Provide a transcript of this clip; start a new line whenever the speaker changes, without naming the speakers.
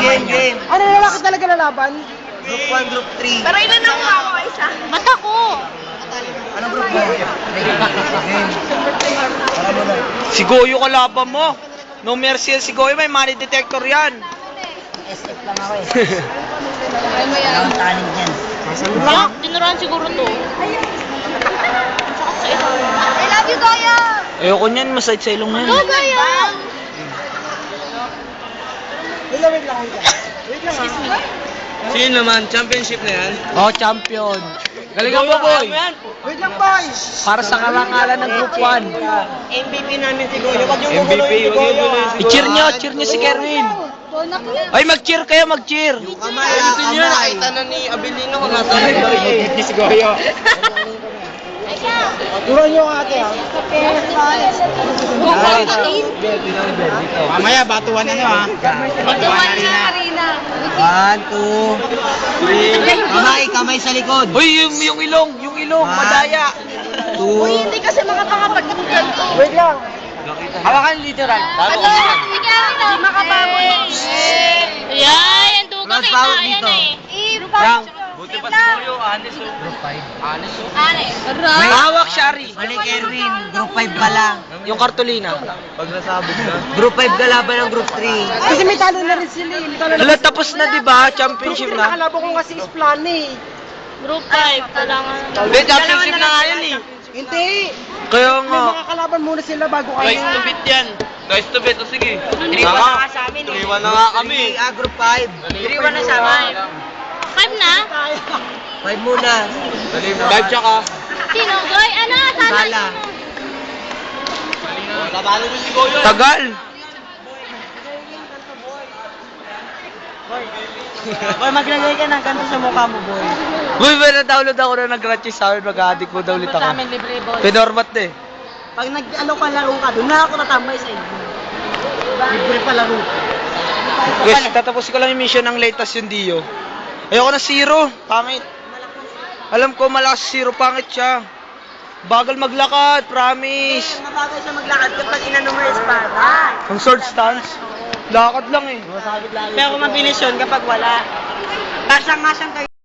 game.
Ano na bakit talaga lalaban?
Group 1, Group 3.
Pero ilan ang ako isa?
Ba't ako?
Anong group mo? Game.
Si Goyo kalaban mo. No mercy yan si Goyo, may money detector yan.
SF lang ako eh. Wala akong tanig yan.
Tinuruan siguro to.
I love you, Goyo!
Ayoko niyan, masayt sa ilong yan.
Go, Goyo!
Wait lang.
Sino naman? Championship na yan?
Oh, champion. Galingan mo, boy.
Wait lang, boys.
Para sa karangalan ng Group 1.
MVP namin si Goyo. Wag yung
MVP, wag yung gulo si
I-cheer nyo si Kerwin. Ay, mag-cheer kayo, mag-cheer.
Kamay,
Gusto nyo, nakita na ni Abilino kung nasa ni si Goyo.
Turuan nyo ang ate, ha?
Mamaya, batuan na nyo ha.
Batuan na, Karina.
1, 2. Kamay sa likod.
Uy, yung ilong, madaya.
Uy, hindi kasi makapangapag-tugan to.
Wait lang.
Hawakan literal.
Ano? Hindi makabangon.
Ayan, yung duga
Last
kita.
power
Ayan
dito.
eh.
Buti pa si Goyo, honest oh.
Group 5.
Honest oh.
Aray.
Hawak, Shari.
Mali Kerwin, Group 5 pa lang.
Yung kartolina.
Pag nasabog na.
Group 5 kalaban ng Group 3.
Kasi may talo na rin sila. May talo na
Hala, tapos na, di ba? Championship na.
Nakalaban ko kasi is plan eh.
Group 5, kailangan.
Hindi, championship na nga yan eh.
Hindi.
Kaya
May
nga.
makakalaban muna sila bago kayo.
Nice to beat yan. Nice to beat. O sige.
Iniwan na nga sa amin eh.
Iniwan na nga kami.
Group 5. Iniwan na sa amin.
5 na?
5 muna.
Dive tsaka.
Sino? Goy, ano?
Sala.
Natalo mo si Goyo.
Tagal.
Boy, maglagay ka ng kanto sa mukha mo, boy.
Uy, may na-download ako na nag-ratchet sa amin. Mag-addict mo daw ulit ako.
libre, boy.
Pinormat na eh.
Pag nag-ano ka laro ka, doon na ako natambay sa inyo. Libre pa laro.
Guys, tatapusin ko lang yung mission ng latest yung Dio. Ayoko na zero. Pangit. Alam ko malakas zero. Pangit siya. Bagal maglakad. Promise.
Mga bagay siya maglakad kapag inano mo yung espada.
Ang sword stance. Lakad lang eh.
Pero kung mabilis yun kapag wala. Basta nga siyang